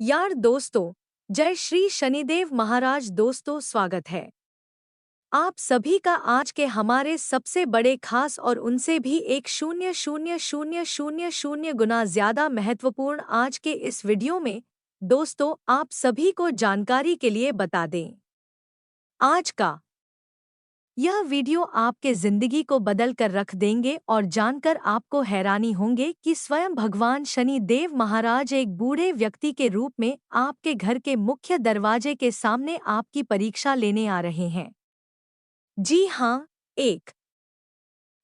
यार दोस्तों, जय श्री शनिदेव महाराज। दोस्तों, स्वागत है आप सभी का आज के हमारे सबसे बड़े खास और उनसे भी 1,000,000 गुना ज्यादा महत्वपूर्ण आज के इस वीडियो में। दोस्तों, आप सभी को जानकारी के लिए बता दें, आज का यह वीडियो आपके जिंदगी को बदल कर रख देंगे और जानकर आपको हैरानी होंगे कि स्वयं भगवान शनि देव महाराज एक बूढ़े व्यक्ति के रूप में आपके घर के मुख्य दरवाजे के सामने आपकी परीक्षा लेने आ रहे हैं। जी हाँ, एक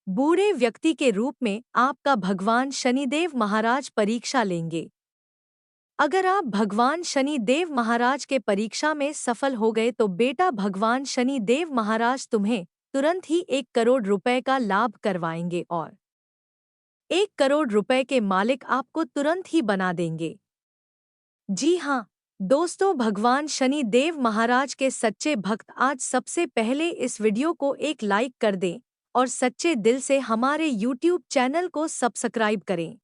बूढ़े व्यक्ति के रूप में आपका भगवान शनिदेव महाराज परीक्षा लेंगे। अगर आप भगवान शनि देव महाराज के परीक्षा में सफल हो गए तो बेटा भगवान शनि देव महाराज तुम्हें तुरंत ही 1 करोड़ रुपए का लाभ करवाएंगे और 1 करोड़ रुपए के मालिक आपको तुरंत ही बना देंगे। जी हाँ दोस्तों, भगवान शनि देव महाराज के सच्चे भक्त आज सबसे पहले इस वीडियो को एक लाइक कर दें और सच्चे दिल से हमारे YouTube चैनल को सब्सक्राइब करें।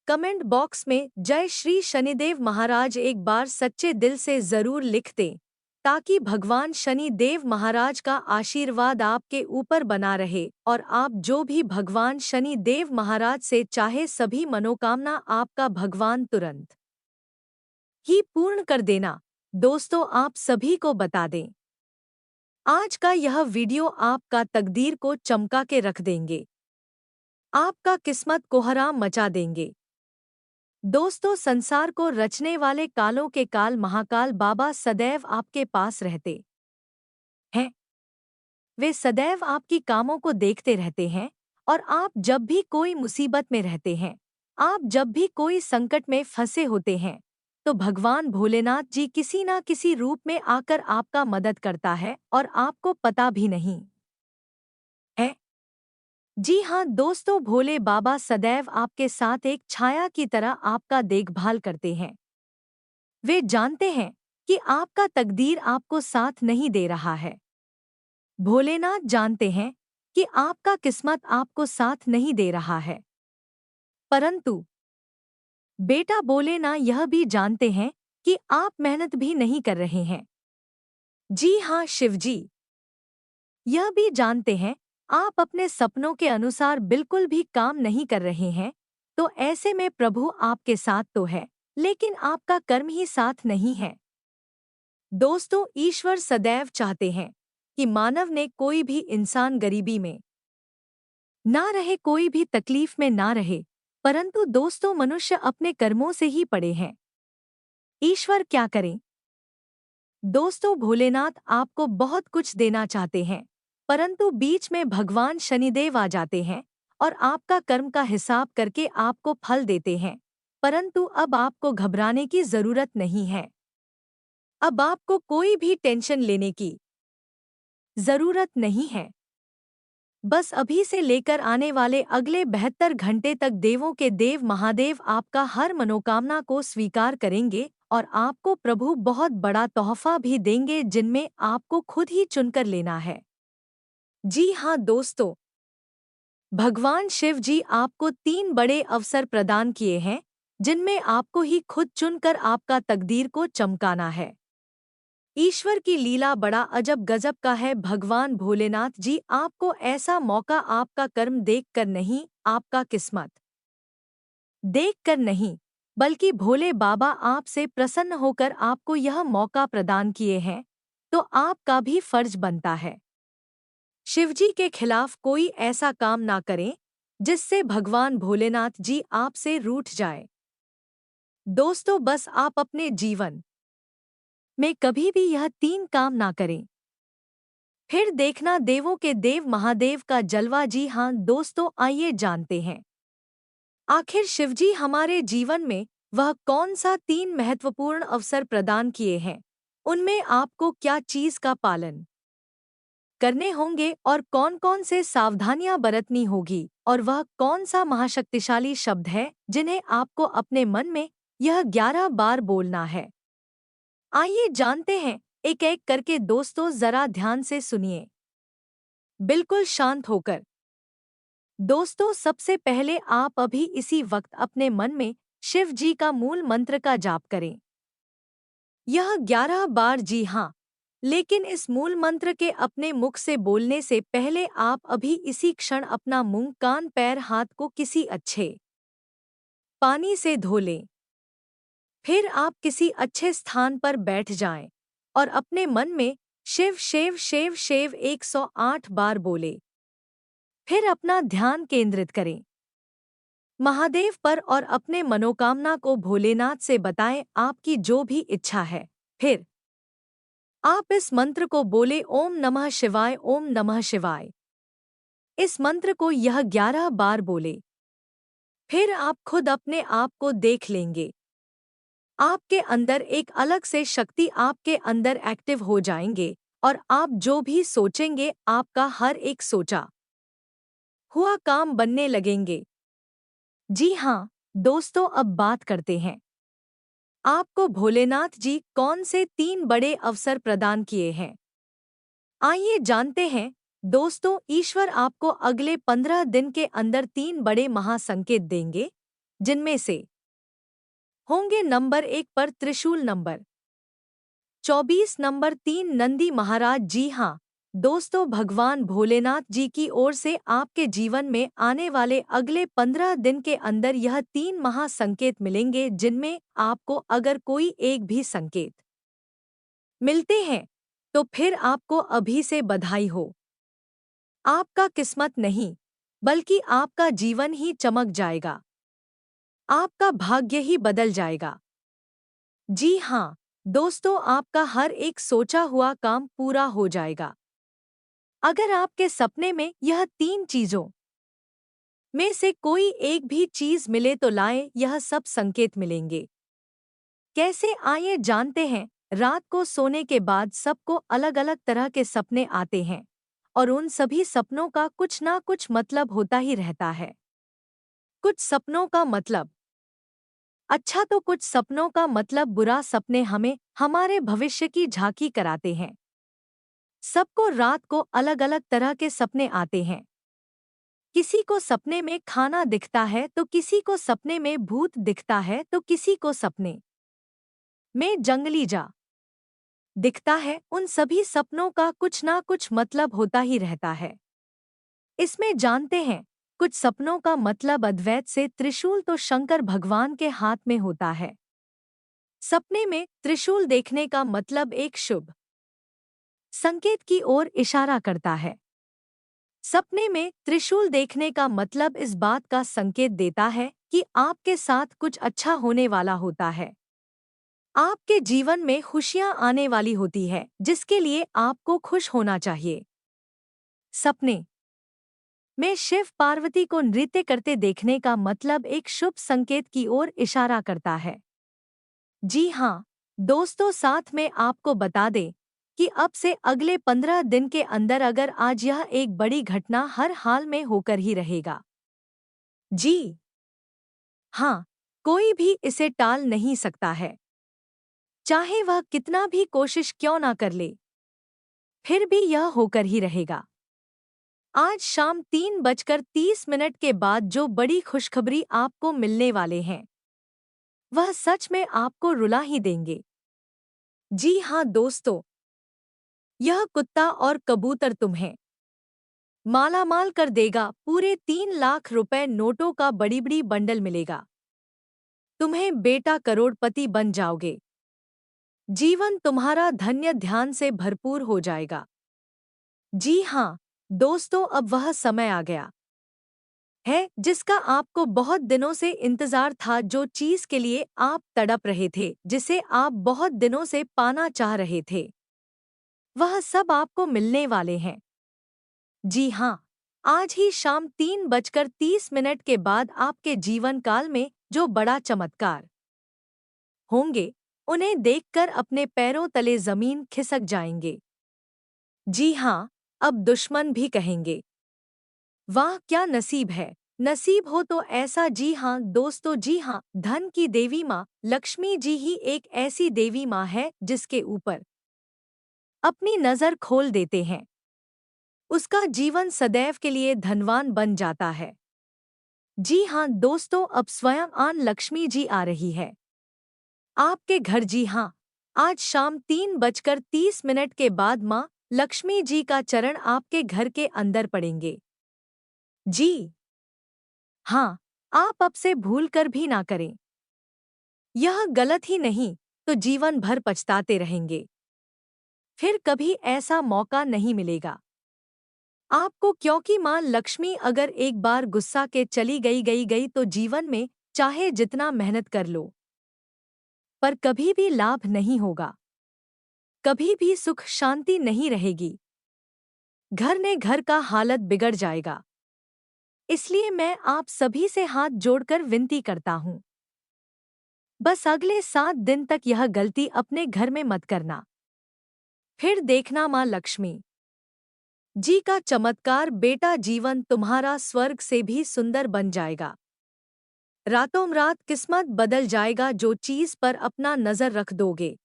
कमेंट बॉक्स में जय श्री शनिदेव महाराज एक बार सच्चे दिल से जरूर लिख दें ताकि भगवान शनि देव महाराज का आशीर्वाद आपके ऊपर बना रहे और आप जो भी भगवान शनि देव महाराज से चाहे सभी मनोकामना आपका भगवान तुरंत ही पूर्ण कर देना। दोस्तों, आप सभी को बता दें, आज का यह वीडियो आपका तकदीर को चमका के रख देंगे, आपका किस्मत कोहराम मचा देंगे। दोस्तों, संसार को रचने वाले कालों के काल महाकाल बाबा सदैव आपके पास रहते हैं। वे सदैव आपकी कामों को देखते रहते हैं और आप जब भी कोई मुसीबत में रहते हैं, आप जब भी कोई संकट में फंसे होते हैं, तो भगवान भोलेनाथ जी किसी ना किसी रूप में आकर आपका मदद करता है और आपको पता भी नहीं है। जी हाँ दोस्तों, भोले बाबा सदैव आपके साथ एक छाया की तरह आपका देखभाल करते हैं। वे जानते हैं कि आपका तकदीर आपको साथ नहीं दे रहा है। भोलेनाथ जानते हैं कि आपका किस्मत आपको साथ नहीं दे रहा है, परंतु बेटा भोलेनाथ यह भी जानते हैं कि आप मेहनत भी नहीं कर रहे हैं। जी हाँ शिवजी यह भी जानते हैं आप अपने सपनों के अनुसार बिल्कुल भी काम नहीं कर रहे हैं, तो ऐसे में प्रभु आपके साथ तो है, लेकिन आपका कर्म ही साथ नहीं है। दोस्तों, ईश्वर सदैव चाहते हैं कि मानव ने कोई भी इंसान गरीबी में ना रहे, कोई भी तकलीफ में ना रहे, परंतु दोस्तों मनुष्य अपने कर्मों से ही पड़े हैं। ईश्वर क्या करें? दोस्तों, भोलेनाथ आपको बहुत कुछ देना चाहते हैं, परंतु बीच में भगवान शनिदेव आ जाते हैं और आपका कर्म का हिसाब करके आपको फल देते हैं। परंतु अब आपको घबराने की जरूरत नहीं है। अब आपको कोई भी टेंशन लेने की जरूरत नहीं है। बस अभी से लेकर आने वाले अगले 72 घंटे तक देवों के देव महादेव आपका हर मनोकामना को स्वीकार करेंगे और आपको प्रभु बहुत बड़ा तोहफा भी देंगे, जिनमें आपको खुद ही चुनकर लेना है। जी हाँ दोस्तों, भगवान शिव जी आपको 3 बड़े अवसर प्रदान किए हैं, जिनमें आपको ही खुद चुनकर आपका तकदीर को चमकाना है। ईश्वर की लीला बड़ा अजब गजब का है। भगवान भोलेनाथ जी आपको ऐसा मौका आपका कर्म देखकर नहीं, आपका किस्मत देखकर नहीं, बल्कि भोले बाबा आपसे प्रसन्न होकर आपको यह मौका प्रदान किए हैं, तो आपका भी फर्ज बनता है शिवजी के खिलाफ कोई ऐसा काम ना करें जिससे भगवान भोलेनाथ जी आपसे रूठ जाए। दोस्तों, बस आप अपने जीवन में कभी भी यह 3 काम ना करें, फिर देखना देवों के देव महादेव का जलवा। जी हाँ दोस्तों, आइए जानते हैं आखिर शिवजी हमारे जीवन में वह कौन सा 3 महत्वपूर्ण अवसर प्रदान किए हैं, उनमें आपको क्या चीज का पालन करने होंगे और कौन कौन से सावधानियां बरतनी होगी, और वह कौन सा महाशक्तिशाली शब्द है जिन्हें आपको अपने मन में यह 11 बार बोलना है। आइए जानते हैं एक एक करके। दोस्तों, जरा ध्यान से सुनिए, बिल्कुल शांत होकर। दोस्तों, सबसे पहले आप अभी इसी वक्त अपने मन में शिव जी का मूल मंत्र का जाप करें। यह 11 बार, जी हाँ, लेकिन इस मूल मंत्र के अपने मुख से बोलने से पहले आप अभी इसी क्षण अपना मुंह, कान, पैर, हाथ को किसी अच्छे पानी से धो लें। फिर आप किसी अच्छे स्थान पर बैठ जाएं और अपने मन में शिव शिव शिव शिव 108 बार बोले। फिर अपना ध्यान केंद्रित करें महादेव पर और अपने मनोकामना को भोलेनाथ से बताएं, आपकी जो भी इच्छा है। फिर आप इस मंत्र को बोले, ओम नमः शिवाय, ओम नमः शिवाय। इस मंत्र को यह 11 बार बोले। फिर आप खुद अपने आप को देख लेंगे। आपके अंदर एक अलग से शक्ति आपके अंदर एक्टिव हो जाएंगे और आप जो भी सोचेंगे आपका हर एक सोचा हुआ काम बनने लगेंगे। जी हाँ दोस्तों, अब बात करते हैं आपको भोलेनाथ जी कौन से 3 बड़े अवसर प्रदान किए हैं। आइए जानते हैं दोस्तों, ईश्वर आपको अगले 15 दिन के अंदर 3 बड़े महासंकेत देंगे, जिनमें से होंगे नंबर 1 पर त्रिशूल, नंबर 24, नंबर 3 नंदी महाराज। जी हाँ दोस्तों, भगवान भोलेनाथ जी की ओर से आपके जीवन में आने वाले अगले 15 दिन के अंदर यह 3 महासंकेत मिलेंगे, जिनमें आपको अगर कोई एक भी संकेत मिलते हैं तो फिर आपको अभी से बधाई हो। आपका किस्मत नहीं बल्कि आपका जीवन ही चमक जाएगा, आपका भाग्य ही बदल जाएगा। जी हाँ दोस्तों, आपका हर एक सोचा हुआ काम पूरा हो जाएगा। अगर आपके सपने में यह 3 चीजों में से कोई एक भी चीज मिले तो लाएं, यह सब संकेत मिलेंगे। कैसे, आइए जानते हैं। रात को सोने के बाद सबको अलग अलग तरह के सपने आते हैं और उन सभी सपनों का कुछ ना कुछ मतलब होता ही रहता है। कुछ सपनों का मतलब अच्छा तो कुछ सपनों का मतलब बुरा। सपने हमें हमारे भविष्य की झांकी कराते हैं। सबको रात को अलग अलग तरह के सपने आते हैं। किसी को सपने में खाना दिखता है तो किसी को सपने में भूत दिखता है तो किसी को सपने में जंगली जा दिखता है। उन सभी सपनों का कुछ ना कुछ मतलब होता ही रहता है। इसमें जानते हैं कुछ सपनों का मतलब अद्वैत से। त्रिशूल तो शंकर भगवान के हाथ में होता है। सपने में त्रिशूल देखने का मतलब एक शुभ संकेत की ओर इशारा करता है। सपने में त्रिशूल देखने का मतलब इस बात का संकेत देता है कि आपके साथ कुछ अच्छा होने वाला होता है। आपके जीवन में खुशियां आने वाली होती है, जिसके लिए आपको खुश होना चाहिए। सपने में शिव पार्वती को नृत्य करते देखने का मतलब एक शुभ संकेत की ओर इशारा करता है। जी हाँ दोस्तों, साथ में आपको बता दें कि अब से अगले 15 दिन के अंदर अगर आज यह एक बड़ी घटना हर हाल में होकर ही रहेगा। जी हाँ, कोई भी इसे टाल नहीं सकता है, चाहे वह कितना भी कोशिश क्यों ना कर ले, फिर भी यह होकर ही रहेगा। आज शाम 3:30 के बाद जो बड़ी खुशखबरी आपको मिलने वाले हैं, वह सच में आपको रुला ही देंगे। जी हाँ दोस्तों, यह कुत्ता और कबूतर तुम्हें मालामाल कर देगा। पूरे 3 लाख रुपए नोटों का बड़ी बड़ी बंडल मिलेगा। तुम्हें बेटा करोड़पति बन जाओगे। जीवन तुम्हारा धन्य ध्यान से भरपूर हो जाएगा। जी हाँ दोस्तों, अब वह समय आ गया है जिसका आपको बहुत दिनों से इंतजार था। जो चीज के लिए आप तड़प रहे थे, जिसे आप बहुत दिनों से पाना चाह रहे थे, वह सब आपको मिलने वाले हैं। जी हाँ, आज ही शाम 3:30 के बाद आपके जीवन काल में जो बड़ा चमत्कार होंगे, उन्हें देखकर अपने पैरों तले जमीन खिसक जाएंगे। जी हाँ, अब दुश्मन भी कहेंगे, वाह क्या नसीब है। नसीब हो तो ऐसा। जी हाँ दोस्तों, जी हाँ, धन की देवी माँ लक्ष्मी जी ही एक ऐसी देवी माँ है जिसके ऊपर अपनी नज़र खोल देते हैं, उसका जीवन सदैव के लिए धनवान बन जाता है। जी हाँ दोस्तों, अब स्वयं आन लक्ष्मी जी आ रही है आपके घर। जी हाँ, आज शाम 3:30 के बाद माँ लक्ष्मी जी का चरण आपके घर के अंदर पड़ेंगे। जी हाँ, आप अब से भूल कर भी ना करें। यह गलत ही नहीं तो जीवन भर पछताते रहेंगे। फिर कभी ऐसा मौका नहीं मिलेगा आपको, क्योंकि माँ लक्ष्मी अगर एक बार गुस्सा के चली गई तो जीवन में चाहे जितना मेहनत कर लो पर कभी भी लाभ नहीं होगा, कभी भी सुख शांति नहीं रहेगी। घर का हालत बिगड़ जाएगा। इसलिए मैं आप सभी से हाथ जोड़कर विनती करता हूँ, बस अगले 7 दिन तक यह गलती अपने घर में मत करना। फिर देखना माँ लक्ष्मी जी का चमत्कार, बेटा जीवन तुम्हारा स्वर्ग से भी सुंदर बन जाएगा। रातों रात किस्मत बदल जाएगा। जो चीज पर अपना नजर रख दोगे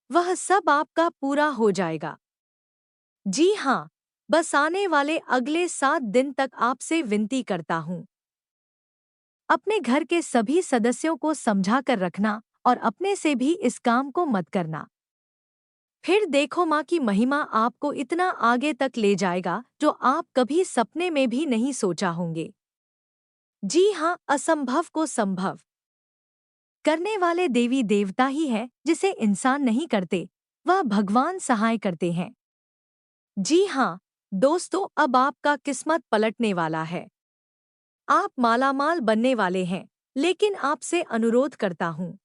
वह सब आपका पूरा हो जाएगा। जी हाँ, बस आने वाले अगले 7 दिन तक आपसे विनती करता हूँ, अपने घर के सभी सदस्यों को समझा कर रखना और अपने से भी इस काम को मत करना। फिर देखो माँ की महिमा आपको इतना आगे तक ले जाएगा जो आप कभी सपने में भी नहीं सोचा होंगे। जी हाँ, असंभव को संभव करने वाले देवी देवता ही है, जिसे इंसान नहीं करते, वह भगवान सहाय करते हैं। जी हाँ दोस्तों, अब आपका किस्मत पलटने वाला है। आप मालामाल बनने वाले हैं, लेकिन आपसे अनुरोध करता हूँ,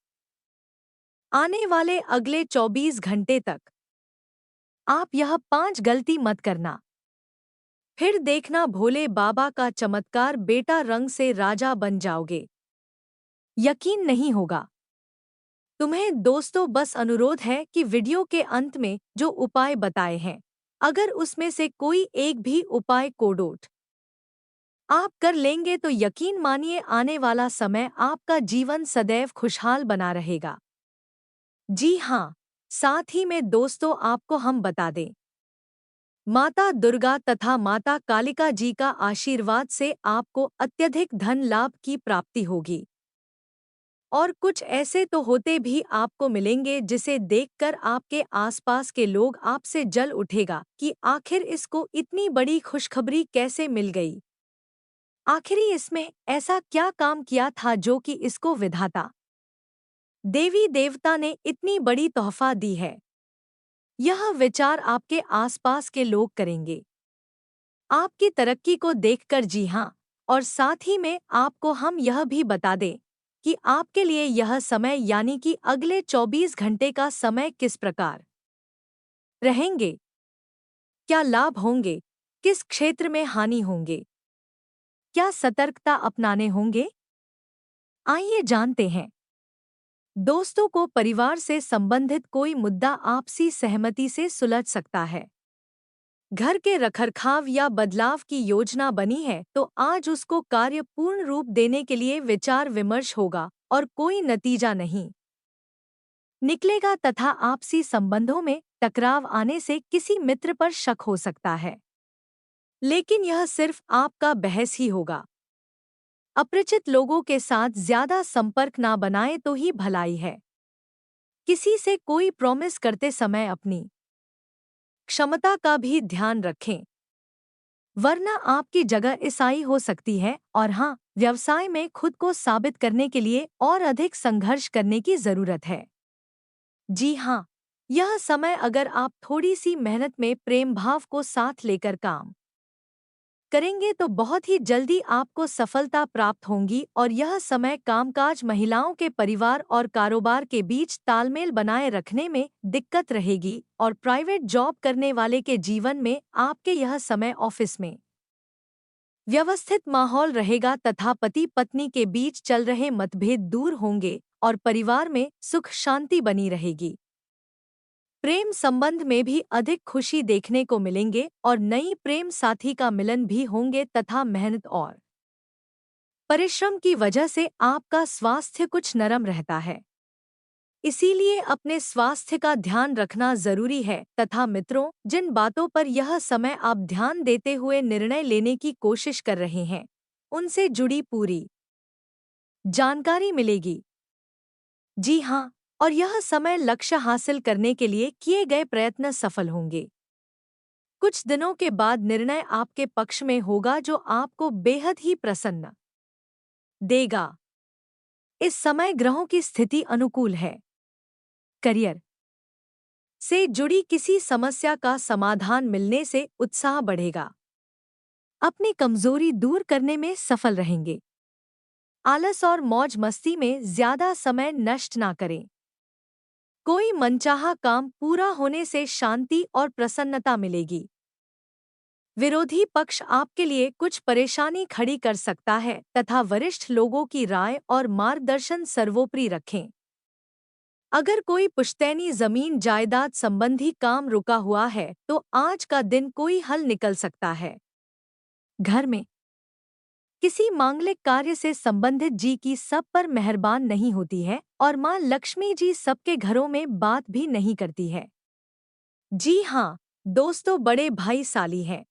आने वाले अगले 24 घंटे तक आप यह 5 गलती मत करना। फिर देखना भोले बाबा का चमत्कार, बेटा रंग से राजा बन जाओगे। यकीन नहीं होगा तुम्हें दोस्तों। बस अनुरोध है कि वीडियो के अंत में जो उपाय बताए हैं, अगर उसमें से कोई एक भी उपाय कोडोट आप कर लेंगे तो यकीन मानिए आने वाला समय आपका जीवन सदैव खुशहाल बना रहेगा। जी हाँ, साथ ही में दोस्तों आपको हम बता दें, माता दुर्गा तथा माता कालिका जी का आशीर्वाद से आपको अत्यधिक धन लाभ की प्राप्ति होगी। और कुछ ऐसे तो होते भी आपको मिलेंगे जिसे देखकर आपके आसपास के लोग आपसे जल उठेगा कि आखिर इसको इतनी बड़ी खुशखबरी कैसे मिल गई। आखिरी इसमें ऐसा क्या काम किया था जो कि इसको विधाता देवी देवता ने इतनी बड़ी तोहफा दी है। यह विचार आपके आसपास के लोग करेंगे आपकी तरक्की को देखकर। जी हाँ, और साथ ही में आपको हम यह भी बता दें कि आपके लिए यह समय यानी कि अगले 24 घंटे का समय किस प्रकार रहेंगे, क्या लाभ होंगे, किस क्षेत्र में हानि होंगे, क्या सतर्कता अपनाने होंगे, आइए जानते हैं। दोस्तों को परिवार से संबंधित कोई मुद्दा आपसी सहमति से सुलझ सकता है। घर के रखरखाव या बदलाव की योजना बनी है तो आज उसको कार्य पूर्ण रूप देने के लिए विचार विमर्श होगा और कोई नतीजा नहीं निकलेगा तथा आपसी संबंधों में टकराव आने से किसी मित्र पर शक हो सकता है, लेकिन यह सिर्फ आपका बहस ही होगा। अपरिचित लोगों के साथ ज्यादा संपर्क ना बनाए तो ही भलाई है। किसी से कोई प्रॉमिस करते समय अपनी क्षमता का भी ध्यान रखें, वरना आपकी जगह ईसाई हो सकती है। और हाँ, व्यवसाय में खुद को साबित करने के लिए और अधिक संघर्ष करने की जरूरत है। जी हाँ, यह समय अगर आप थोड़ी सी मेहनत में प्रेम भाव को साथ लेकर काम करेंगे तो बहुत ही जल्दी आपको सफलता प्राप्त होंगी। और यह समय कामकाज, महिलाओं के परिवार और कारोबार के बीच तालमेल बनाए रखने में दिक्कत रहेगी। और प्राइवेट जॉब करने वाले के जीवन में आपके यह समय ऑफिस में व्यवस्थित माहौल रहेगा तथा पति पत्नी के बीच चल रहे मतभेद दूर होंगे और परिवार में सुख शांति बनी रहेगी। प्रेम संबंध में भी अधिक खुशी देखने को मिलेंगे और नई प्रेम साथी का मिलन भी होंगे तथा मेहनत और परिश्रम की वजह से आपका स्वास्थ्य कुछ नरम रहता है, इसीलिए अपने स्वास्थ्य का ध्यान रखना जरूरी है। तथा मित्रों, जिन बातों पर यह समय आप ध्यान देते हुए निर्णय लेने की कोशिश कर रहे हैं उनसे जुड़ी पूरी जानकारी मिलेगी। जी हाँ, और यह समय लक्ष्य हासिल करने के लिए किए गए प्रयत्न सफल होंगे। कुछ दिनों के बाद निर्णय आपके पक्ष में होगा जो आपको बेहद ही प्रसन्न देगा। इस समय ग्रहों की स्थिति अनुकूल है। करियर से जुड़ी किसी समस्या का समाधान मिलने से उत्साह बढ़ेगा। अपनी कमजोरी दूर करने में सफल रहेंगे। आलस और मौज मस्ती में ज्यादा समय नष्ट ना करें। कोई मनचाहा काम पूरा होने से शांति और प्रसन्नता मिलेगी। विरोधी पक्ष आपके लिए कुछ परेशानी खड़ी कर सकता है तथा वरिष्ठ लोगों की राय और मार्गदर्शन सर्वोपरि रखें। अगर कोई पुश्तैनी जमीन जायदाद संबंधी काम रुका हुआ है तो आज का दिन कोई हल निकल सकता है। घर में किसी मांगलिक कार्य से संबंधित जी की सब पर मेहरबान नहीं होती है और मां लक्ष्मी जी सबके घरों में बात भी नहीं करती है। जी हाँ, दोस्तों बड़े भाईशाली हैं।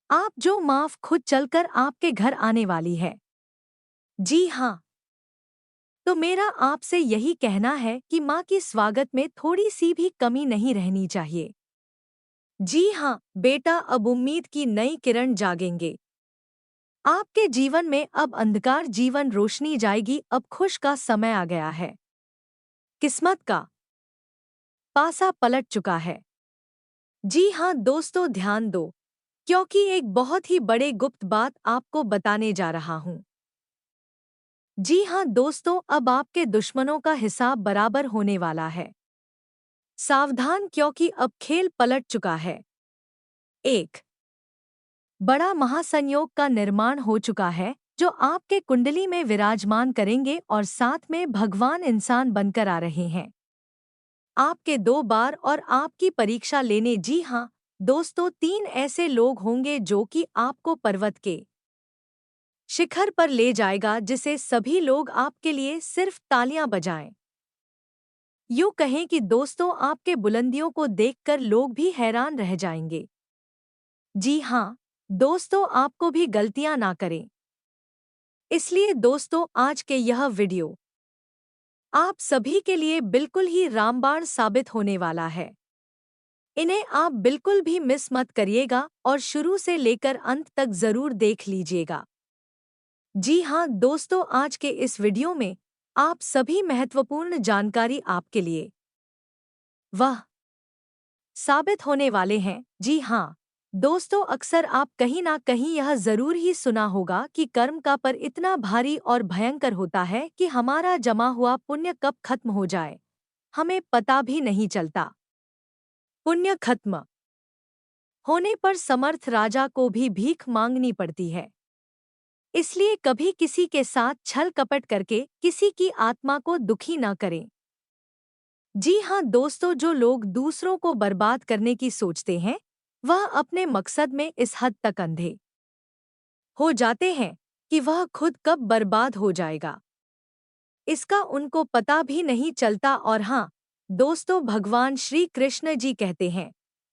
आप जो माफ खुद चलकर आपके घर आने वाली है। जी हाँ, तो मेरा आपसे यही कहना है कि माँ की स्वागत में थोड़ी सी भी कमी नहीं रहनी चाहिए। जी हाँ, बेटा अब उम्मीद की नई किरण जागेंगे। आपके जीवन में अब अंधकार जीवन रोशनी जाएगी। अब खुश का समय आ गया है। किस्मत का पासा पलट चुका है। जी हाँ दोस्तों ध्यान दो, क्योंकि एक बहुत ही बड़े गुप्त बात आपको बताने जा रहा हूँ। जी हाँ दोस्तों, अब आपके दुश्मनों का हिसाब बराबर होने वाला है। सावधान, क्योंकि अब खेल पलट चुका है। एक बड़ा महासंयोग का निर्माण हो चुका है जो आपके कुंडली में विराजमान करेंगे और साथ में भगवान इंसान बनकर आ रहे हैं। आपके 2 बार और आपकी परीक्षा लेने। जी हाँ दोस्तों, 3 ऐसे लोग होंगे जो कि आपको पर्वत के शिखर पर ले जाएगा जिसे सभी लोग आपके लिए सिर्फ तालियां बजाएं। यूं कहें कि दोस्तों आपके बुलंदियों को देखकर लोग भी हैरान रह जाएंगे। जी हाँ दोस्तों, आपको भी गलतियां ना करें। इसलिए दोस्तों आज के यह वीडियो आप सभी के लिए बिल्कुल ही रामबाण साबित होने वाला है। इन्हें आप बिल्कुल भी मिस मत करिएगा और शुरू से लेकर अंत तक जरूर देख लीजिएगा। जी हाँ दोस्तों, आज के इस वीडियो में आप सभी महत्वपूर्ण जानकारी आपके लिए वह साबित होने वाले हैं। जी हाँ दोस्तों, अक्सर आप कहीं ना कहीं यह जरूर ही सुना होगा कि कर्म का पर इतना भारी और भयंकर होता है कि हमारा जमा हुआ पुण्य कब खत्म हो जाए हमें पता भी नहीं चलता। पुण्य खत्म होने पर समर्थ राजा को भी भीख मांगनी पड़ती है। इसलिए कभी किसी के साथ छल कपट करके किसी की आत्मा को दुखी न करें। जी हाँ दोस्तों, जो लोग दूसरों को बर्बाद करने की सोचते हैं वह अपने मकसद में इस हद तक अंधे हो जाते हैं कि वह खुद कब बर्बाद हो जाएगा इसका उनको पता भी नहीं चलता। और हाँ दोस्तों, भगवान श्री कृष्ण जी कहते हैं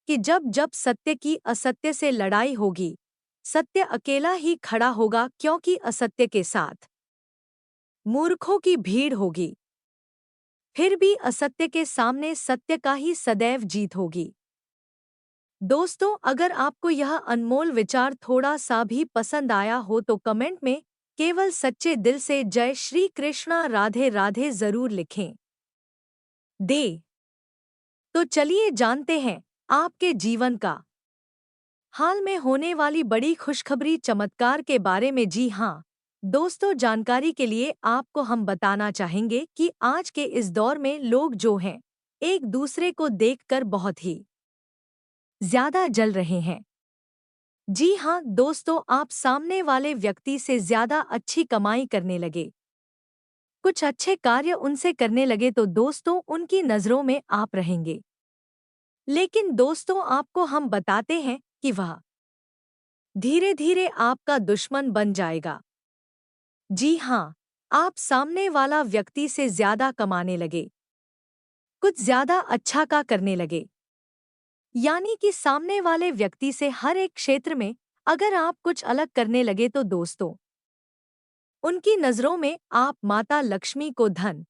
कि जब जब सत्य की असत्य से लड़ाई होगी सत्य अकेला ही खड़ा होगा, क्योंकि असत्य के साथ मूर्खों की भीड़ होगी। फिर भी असत्य के सामने सत्य का ही सदैव जीत होगी। दोस्तों, अगर आपको यह अनमोल विचार थोड़ा सा भी पसंद आया हो तो कमेंट में केवल सच्चे दिल से जय श्री कृष्णा राधे राधे जरूर लिखें। दे तो चलिए जानते हैं आपके जीवन का हाल में होने वाली बड़ी खुशखबरी चमत्कार के बारे में। जी हाँ दोस्तों, जानकारी के लिए आपको हम बताना चाहेंगे कि आज के इस दौर में लोग जो हैं एक दूसरे को देखकर बहुत ही ज्यादा जल रहे हैं। जी हाँ दोस्तों, आप सामने वाले व्यक्ति से ज्यादा अच्छी कमाई करने लगे, कुछ अच्छे कार्य उनसे करने लगे तो दोस्तों उनकी नजरों में आप रहेंगे। लेकिन दोस्तों आपको हम बताते हैं कि वह धीरे धीरे आपका दुश्मन बन जाएगा। जी हाँ, आप सामने वाला व्यक्ति से ज्यादा कमाने लगे, कुछ ज्यादा अच्छा का करने लगे। यानी कि सामने वाले व्यक्ति से हर एक क्षेत्र में अगर आप कुछ अलग करने लगे तो दोस्तों उनकी नज़रों में आप माता लक्ष्मी को धन,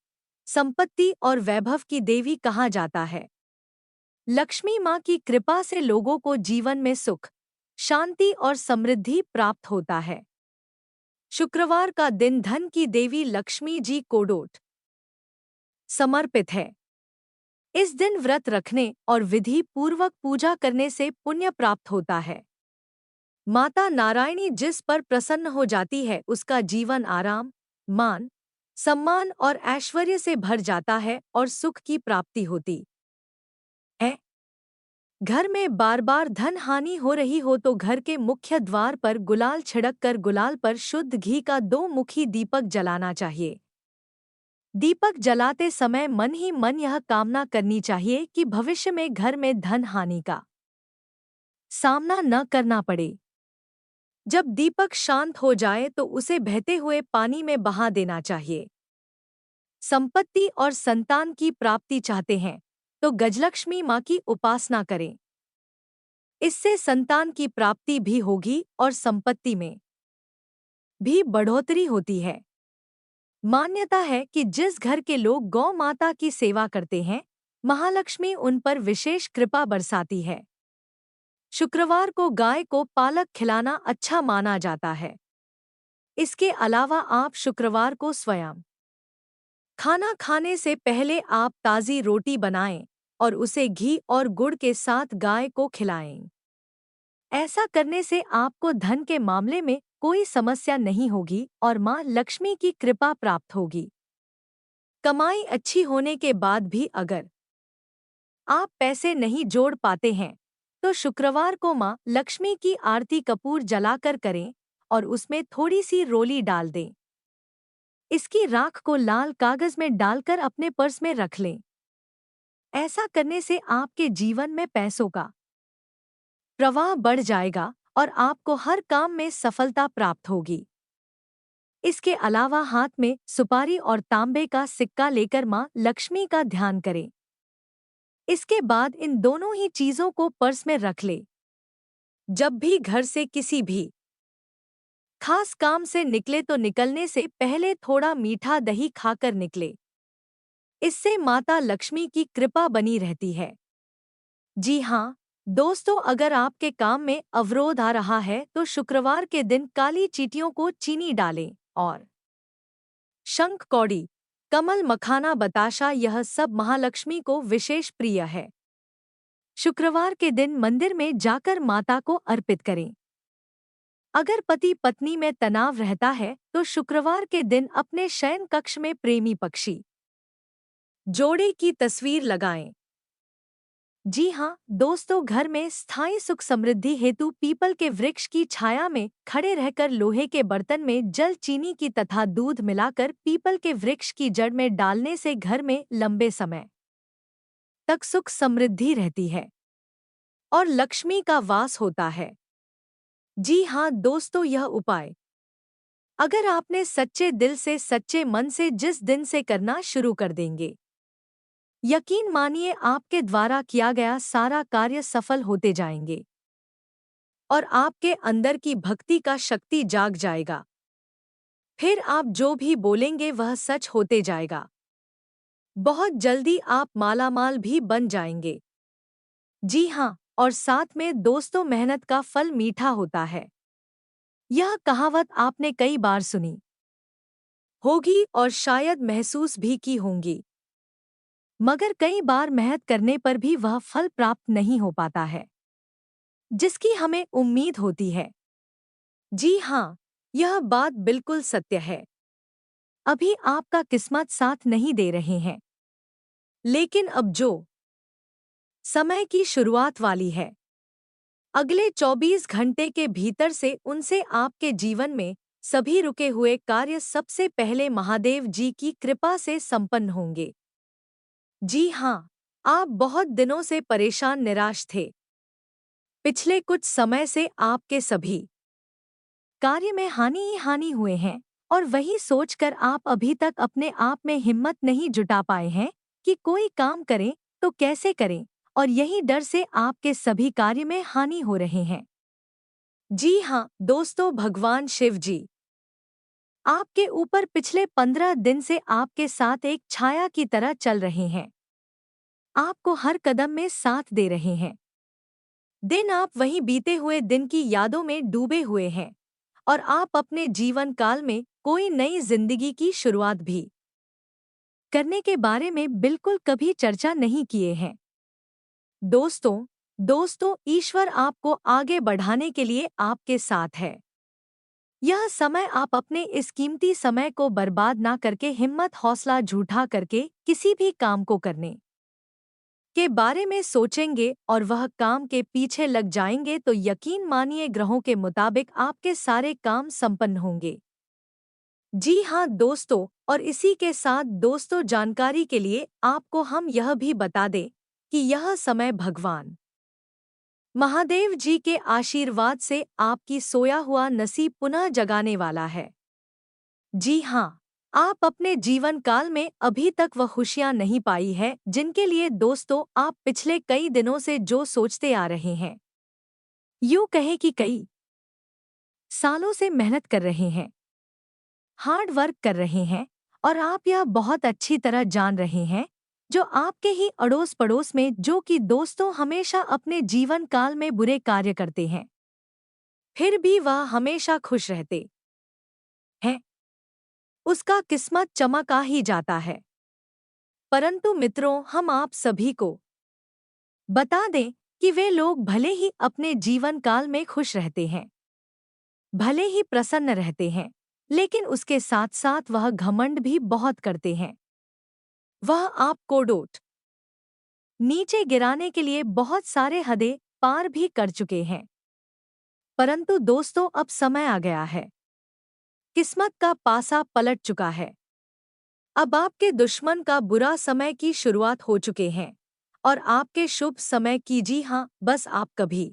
संपत्ति और वैभव की देवी कहा जाता है। लक्ष्मी माँ की कृपा से लोगों को जीवन में सुख, शांति और समृद्धि प्राप्त होता है। शुक्रवार का दिन धन की देवी लक्ष्मी जी कोडोट समर्पित है। इस दिन व्रत रखने और विधि पूर्वक पूजा करने से पुण्य प्राप्त होता है। माता नारायणी जिस पर प्रसन्न हो जाती है उसका जीवन आराम, मान, सम्मान और ऐश्वर्य से भर जाता है और सुख की प्राप्ति होती है। घर में बार बार धन हानि हो रही हो तो घर के मुख्य द्वार पर गुलाल छिड़क कर गुलाल पर शुद्ध घी का 2 मुखी दीपक जलाना चाहिए। दीपक जलाते समय मन ही मन यह कामना करनी चाहिए कि भविष्य में घर में धन हानि का सामना न करना पड़े। जब दीपक शांत हो जाए तो उसे बहते हुए पानी में बहा देना चाहिए। संपत्ति और संतान की प्राप्ति चाहते हैं तो गजलक्ष्मी माँ की उपासना करें। इससे संतान की प्राप्ति भी होगी और संपत्ति में भी बढ़ोतरी होती है। मान्यता है कि जिस घर के लोग गौ माता की सेवा करते हैं, महालक्ष्मी उन पर विशेष कृपा बरसाती है। शुक्रवार को गाय को पालक खिलाना अच्छा माना जाता है। इसके अलावा आप शुक्रवार को स्वयं खाना खाने से पहले आप ताज़ी रोटी बनाएं और उसे घी और गुड़ के साथ गाय को खिलाएं। ऐसा करने से आपको धन के मामले में कोई समस्या नहीं होगी और माँ लक्ष्मी की कृपा प्राप्त होगी। कमाई अच्छी होने के बाद भी अगर आप पैसे नहीं जोड़ पाते हैं तो शुक्रवार को माँ लक्ष्मी की आरती कपूर जलाकर करें और उसमें थोड़ी सी रोली डाल दें। इसकी राख को लाल कागज में डालकर अपने पर्स में रख लें। ऐसा करने से आपके जीवन में पैसों का प्रवाह बढ़ जाएगा और आपको हर काम में सफलता प्राप्त होगी। इसके अलावा हाथ में सुपारी और तांबे का सिक्का लेकर माँ लक्ष्मी का ध्यान करें। इसके बाद इन दोनों ही चीजों को पर्स में रख ले। जब भी घर से किसी भी खास काम से निकले तो निकलने से पहले थोड़ा मीठा दही खाकर निकले। इससे माता लक्ष्मी की कृपा बनी रहती है। जी हाँ दोस्तों, अगर आपके काम में अवरोध आ रहा है तो शुक्रवार के दिन काली चींटियों को चीनी डालें और शंख कौड़ी, कमल मखाना बताशा यह सब महालक्ष्मी को विशेष प्रिय है। शुक्रवार के दिन मंदिर में जाकर माता को अर्पित करें। अगर पति पत्नी में तनाव रहता है तो शुक्रवार के दिन अपने शयन कक्ष में प्रेमी पक्षी जोड़े की तस्वीर लगाएं। जी हाँ दोस्तों, घर में स्थायी सुख समृद्धि हेतु पीपल के वृक्ष की छाया में खड़े रहकर लोहे के बर्तन में जल, चीनी की तथा दूध मिलाकर पीपल के वृक्ष की जड़ में डालने से घर में लंबे समय तक सुख समृद्धि रहती है और लक्ष्मी का वास होता है। जी हाँ दोस्तों, यह उपाय अगर आपने सच्चे दिल से, सच्चे मन से जिस दिन से करना शुरू कर देंगे, यकीन मानिए आपके द्वारा किया गया सारा कार्य सफल होते जाएंगे और आपके अंदर की भक्ति का शक्ति जाग जाएगा। फिर आप जो भी बोलेंगे वह सच होते जाएगा। बहुत जल्दी आप मालामाल भी बन जाएंगे। जी हाँ, और साथ में दोस्तों मेहनत का फल मीठा होता है। यह कहावत आपने कई बार सुनी होगी और शायद महसूस भी की होंगी, मगर कई बार मेहनत करने पर भी वह फल प्राप्त नहीं हो पाता है जिसकी हमें उम्मीद होती है। जी हाँ, यह बात बिल्कुल सत्य है। अभी आपका किस्मत साथ नहीं दे रहे हैं, लेकिन अब जो समय की शुरुआत वाली है, अगले 24 घंटे के भीतर से उनसे आपके जीवन में सभी रुके हुए कार्य सबसे पहले महादेव जी की कृपा से संपन्न होंगे। जी हाँ, आप बहुत दिनों से परेशान निराश थे। पिछले कुछ समय से आपके सभी कार्य में हानि ही हानि हुए हैं और वही सोचकर आप अभी तक अपने आप में हिम्मत नहीं जुटा पाए हैं कि कोई काम करें तो कैसे करें, और यही डर से आपके सभी कार्य में हानि हो रहे हैं। जी हाँ दोस्तों, भगवान शिव जी आपके ऊपर पिछले 15 दिन से आपके साथ एक छाया की तरह चल रहे हैं। आपको हर कदम में साथ दे रहे हैं। दिन आप वहीं बीते हुए दिन की यादों में डूबे हुए हैं और आप अपने जीवन काल में कोई नई जिंदगी की शुरुआत भी करने के बारे में बिल्कुल कभी चर्चा नहीं किए हैं। दोस्तों, दोस्तों, ईश्वर आपको आगे बढ़ाने के लिए आपके साथ है। यह समय आप अपने इस कीमती समय को बर्बाद ना करके हिम्मत हौसला झूठा करके किसी भी काम को करने के बारे में सोचेंगे और वह काम के पीछे लग जाएंगे तो यकीन मानिए ग्रहों के मुताबिक आपके सारे काम संपन्न होंगे। जी हाँ दोस्तों, और इसी के साथ दोस्तों जानकारी के लिए आपको हम यह भी बता दें कि यह समय भगवान महादेव जी के आशीर्वाद से आपकी सोया हुआ नसीब पुनः जगाने वाला है। जी हाँ, आप अपने जीवन काल में अभी तक वह खुशियाँ नहीं पाई है जिनके लिए दोस्तों आप पिछले कई दिनों से जो सोचते आ रहे हैं। यूँ कहें कि कई सालों से मेहनत कर रहे हैं, हार्ड वर्क कर रहे हैं और आप यह बहुत अच्छी तरह जान रहे हैं जो आपके ही अड़ोस पड़ोस में जो कि दोस्तों हमेशा अपने जीवन काल में बुरे कार्य करते हैं, फिर भी वह हमेशा खुश रहते हैं। उसका किस्मत चमका ही जाता है। परंतु मित्रों, हम आप सभी को बता दें कि वे लोग भले ही अपने जीवन काल में खुश रहते हैं, भले ही प्रसन्न रहते हैं, लेकिन उसके साथ साथ वह घमंड भी बहुत करते हैं। वह आपको डोट नीचे गिराने के लिए बहुत सारे हदें पार भी कर चुके हैं। परंतु दोस्तों, अब समय आ गया है। किस्मत का पासा पलट चुका है। अब आपके दुश्मन का बुरा समय की शुरुआत हो चुके हैं और आपके शुभ समय की, जी हाँ, बस आप कभी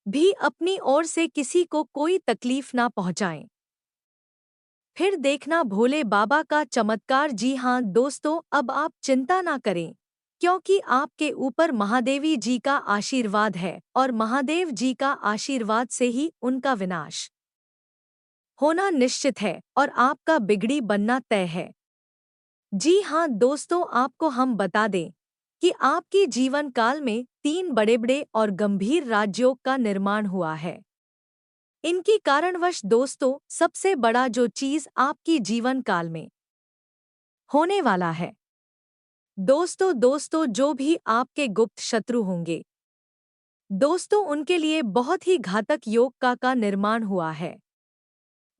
भी अपनी ओर से किसी को कोई तकलीफ ना पहुंचाएं। फिर देखना भोले बाबा का चमत्कार। जी हाँ दोस्तों, अब आप चिंता ना करें क्योंकि आपके ऊपर महादेवी जी का आशीर्वाद है और महादेव जी का आशीर्वाद से ही उनका विनाश होना निश्चित है और आपका बिगड़ी बनना तय है। जी हाँ दोस्तों, आपको हम बता दें कि आपकी जीवन काल में 3 बड़े-बड़े और गंभीर राजयोग का निर्माण हुआ है। इनकी कारणवश दोस्तों सबसे बड़ा जो चीज आपकी जीवन काल में होने वाला है, दोस्तों जो भी आपके गुप्त शत्रु होंगे, दोस्तों उनके लिए बहुत ही घातक योग का निर्माण हुआ है।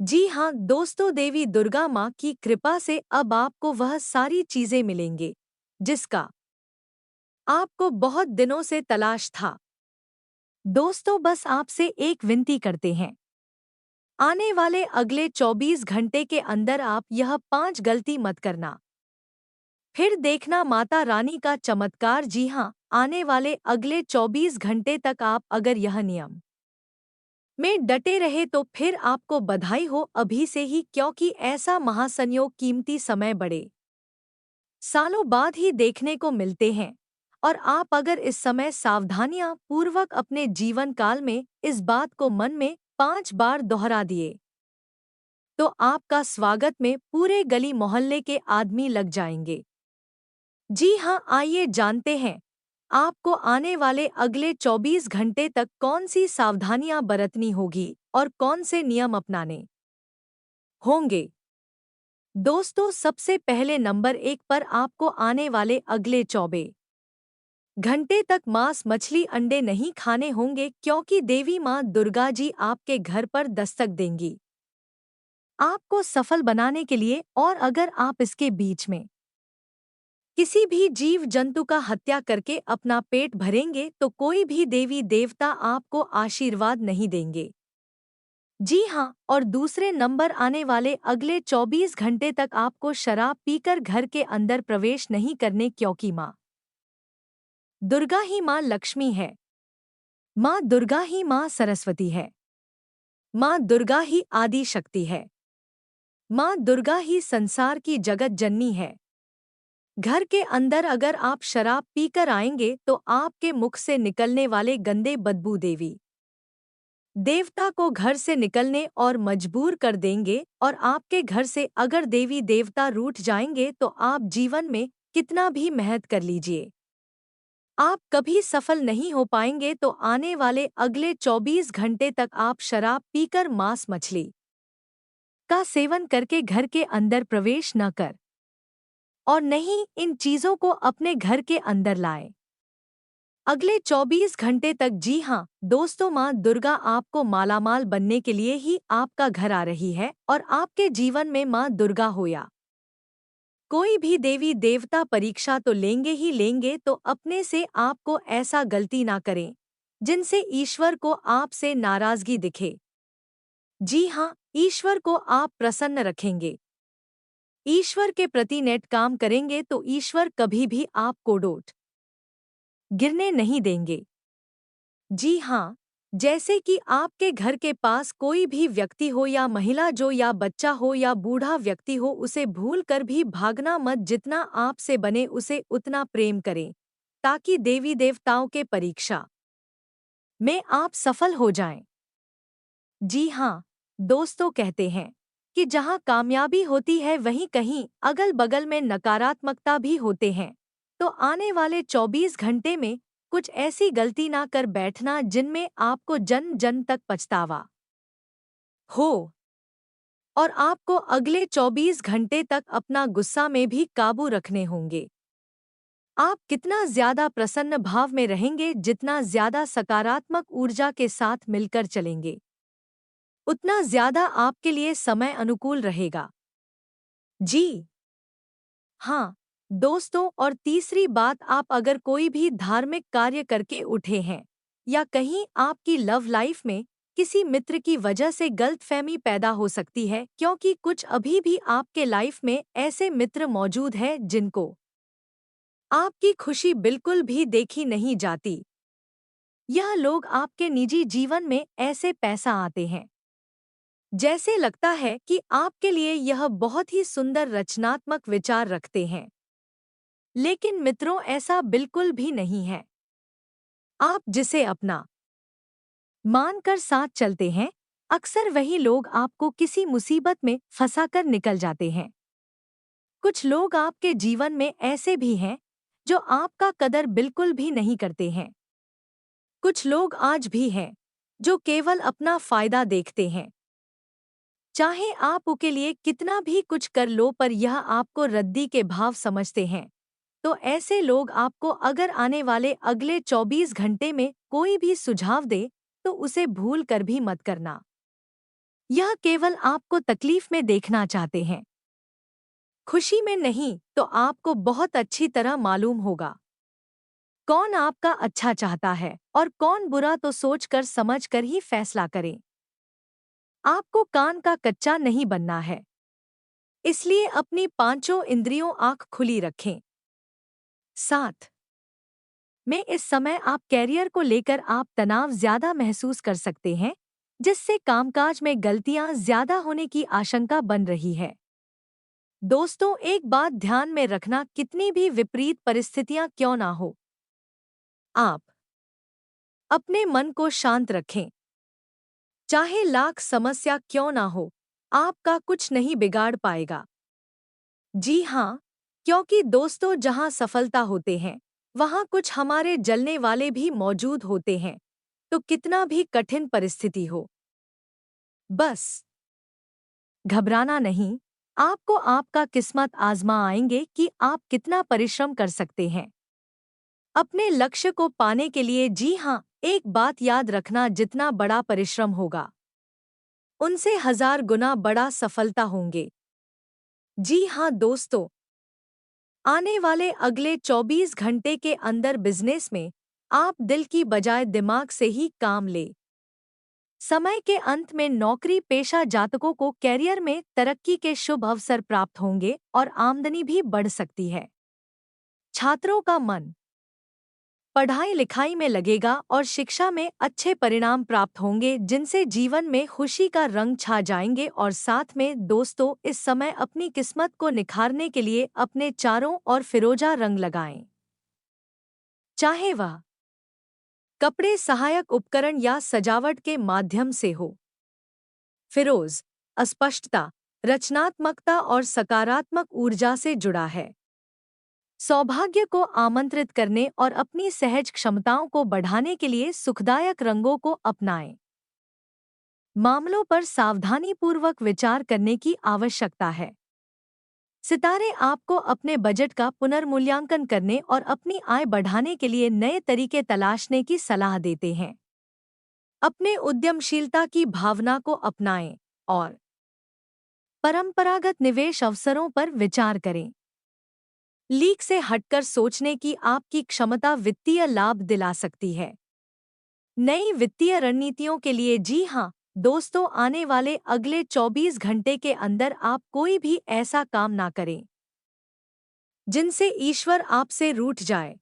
जी हाँ दोस्तों, देवी दुर्गा माँ की कृपा से अब आपको वह सारी चीजें मिलेंगे जिसका आपको बहुत दिनों से तलाश था। दोस्तों बस आपसे एक विनती करते हैं, आने वाले अगले 24 घंटे के अंदर आप यह 5 गलती मत करना। फिर देखना माता रानी का चमत्कार। जी हाँ, आने वाले अगले 24 घंटे तक आप अगर यह नियम में डटे रहे तो फिर आपको बधाई हो अभी से ही, क्योंकि ऐसा महासंयोग कीमती समय बड़े सालों बाद ही देखने को मिलते हैं। और आप अगर इस समय सावधानियां पूर्वक अपने जीवन काल में इस बात को मन में 5 बार दोहरा दिए तो आपका स्वागत में पूरे गली मोहल्ले के आदमी लग जाएंगे। जी हाँ, आइए जानते हैं आपको आने वाले अगले 24 घंटे तक कौन सी सावधानियां बरतनी होगी और कौन से नियम अपनाने होंगे। दोस्तों सबसे पहले नंबर 1 पर आपको आने वाले अगले 24 घंटे तक मांस मछली अंडे नहीं खाने होंगे, क्योंकि देवी माँ दुर्गा जी आपके घर पर दस्तक देंगी आपको सफल बनाने के लिए। और अगर आप इसके बीच में किसी भी जीव जंतु का हत्या करके अपना पेट भरेंगे तो कोई भी देवी देवता आपको आशीर्वाद नहीं देंगे। जी हाँ, और दूसरे नंबर आने वाले अगले 24 घंटे तक आपको शराब पीकर घर के अंदर प्रवेश नहीं करने, क्योंकि माँ दुर्गा ही माँ लक्ष्मी है, माँ दुर्गा ही माँ सरस्वती है, माँ दुर्गा ही आदि शक्ति है, माँ दुर्गा ही संसार की जगत जननी है। घर के अंदर अगर आप शराब पीकर आएंगे तो आपके मुख से निकलने वाले गंदे बदबू देवी देवता को घर से निकलने और मजबूर कर देंगे, और आपके घर से अगर देवी देवता रूठ जाएंगे तो आप जीवन में कितना भी मेहनत कर लीजिए, आप कभी सफल नहीं हो पाएंगे। तो आने वाले अगले 24 घंटे तक आप शराब पीकर मांस मछली का सेवन करके घर के अंदर प्रवेश न कर, और नहीं इन चीजों को अपने घर के अंदर लाएं। अगले 24 घंटे तक, जी हाँ दोस्तों, माँ दुर्गा आपको मालामाल बनने के लिए ही आपका घर आ रही है, और आपके जीवन में माँ दुर्गा हो या कोई भी देवी देवता परीक्षा तो लेंगे ही लेंगे। तो अपने से आपको ऐसा गलती ना करें जिनसे ईश्वर को आपसे नाराजगी दिखे। जी हाँ, ईश्वर को आप प्रसन्न रखेंगे, ईश्वर के प्रति नेट काम करेंगे तो ईश्वर कभी भी आपको डोट गिरने नहीं देंगे। जी हाँ, जैसे कि आपके घर के पास कोई भी व्यक्ति हो या महिला जो या बच्चा हो या बूढ़ा व्यक्ति हो, उसे भूल कर भी भागना मत। जितना आपसे बने उसे उतना प्रेम करें, ताकि देवी देवताओं के परीक्षा में आप सफल हो जाएं। जी हाँ दोस्तों, कहते हैं कि जहाँ कामयाबी होती है वहीं कहीं अगल बगल में नकारात्मकता भी होते हैं। तो आने वाले 24 घंटे में कुछ ऐसी गलती ना कर बैठना जिनमें आपको जन जन तक पछतावा हो, और आपको अगले 24 घंटे तक अपना गुस्सा में भी काबू रखने होंगे। आप कितना ज्यादा प्रसन्न भाव में रहेंगे, जितना ज्यादा सकारात्मक ऊर्जा के साथ मिलकर चलेंगे, उतना ज्यादा आपके लिए समय अनुकूल रहेगा। जी हाँ दोस्तों, और तीसरी बात, आप अगर कोई भी धार्मिक कार्य करके उठे हैं, या कहीं आपकी लव लाइफ में किसी मित्र की वजह से गलतफहमी पैदा हो सकती है, क्योंकि कुछ अभी भी आपके लाइफ में ऐसे मित्र मौजूद हैं जिनको आपकी खुशी बिल्कुल भी देखी नहीं जाती। यह लोग आपके निजी जीवन में ऐसे पैसा आते हैं, जैसे लगता है कि आपके लिए यह बहुत ही सुंदर रचनात्मक विचार रखते हैं, लेकिन मित्रों ऐसा बिल्कुल भी नहीं है। आप जिसे अपना मानकर साथ चलते हैं, अक्सर वही लोग आपको किसी मुसीबत में फंसाकर निकल जाते हैं। कुछ लोग आपके जीवन में ऐसे भी हैं जो आपका कदर बिल्कुल भी नहीं करते हैं। कुछ लोग आज भी हैं जो केवल अपना फायदा देखते हैं, चाहे आप उनके लिए कितना भी कुछ कर लो, पर यह आपको रद्दी के भाव समझते हैं। तो ऐसे लोग आपको अगर आने वाले अगले 24 घंटे में कोई भी सुझाव दे तो उसे भूल कर भी मत करना। यह केवल आपको तकलीफ में देखना चाहते हैं, खुशी में नहीं। तो आपको बहुत अच्छी तरह मालूम होगा कौन आपका अच्छा चाहता है और कौन बुरा, तो सोच कर समझ कर ही फैसला करें। आपको कान का कच्चा नहीं बनना है, इसलिए अपनी पांचों इंद्रियों आंख खुली रखें। 7 में इस समय आप कैरियर को लेकर आप तनाव ज्यादा महसूस कर सकते हैं, जिससे कामकाज में गलतियां ज्यादा होने की आशंका बन रही है। दोस्तों, एक बात ध्यान में रखना, कितनी भी विपरीत परिस्थितियां क्यों ना हो, आप अपने मन को शांत रखें। चाहे लाख समस्या क्यों ना हो, आपका कुछ नहीं बिगाड़ पाएगा। जी हाँ, क्योंकि दोस्तों, जहाँ सफलता होते हैं वहाँ कुछ हमारे जलने वाले भी मौजूद होते हैं। तो कितना भी कठिन परिस्थिति हो, बस घबराना नहीं। आपको आपका किस्मत आजमा आएंगे कि आप कितना परिश्रम कर सकते हैं अपने लक्ष्य को पाने के लिए। जी हाँ, एक बात याद रखना, जितना बड़ा परिश्रम होगा उनसे 1000 गुना बड़ा सफलता होंगे। जी हाँ दोस्तों, आने वाले अगले 24 घंटे के अंदर बिजनेस में आप दिल की बजाय दिमाग से ही काम ले। समय के अंत में नौकरी पेशा जातकों को कैरियर में तरक्की के शुभ अवसर प्राप्त होंगे और आमदनी भी बढ़ सकती है। छात्रों का मन पढ़ाई लिखाई में लगेगा और शिक्षा में अच्छे परिणाम प्राप्त होंगे, जिनसे जीवन में खुशी का रंग छा जाएंगे। और साथ में दोस्तों, इस समय अपनी किस्मत को निखारने के लिए अपने चारों ओर फिरोजा रंग लगाएं, चाहे वह कपड़े सहायक उपकरण या सजावट के माध्यम से हो। फिरोज अस्पष्टता, रचनात्मकता और सकारात्मक ऊर्जा से जुड़ा है। सौभाग्य को आमंत्रित करने और अपनी सहज क्षमताओं को बढ़ाने के लिए सुखदायक रंगों को अपनाएं। मामलों पर सावधानीपूर्वक विचार करने की आवश्यकता है। सितारे आपको अपने बजट का पुनर्मूल्यांकन करने और अपनी आय बढ़ाने के लिए नए तरीके तलाशने की सलाह देते हैं। अपने उद्यमशीलता की भावना को अपनाएं और परंपरागत निवेश अवसरों पर विचार करें। लीक से हटकर सोचने की आपकी क्षमता वित्तीय लाभ दिला सकती है। नई वित्तीय रणनीतियों के लिए जी हां दोस्तों, आने वाले अगले 24 घंटे के अंदर आप कोई भी ऐसा काम ना करें जिनसे ईश्वर आपसे रूठ जाए।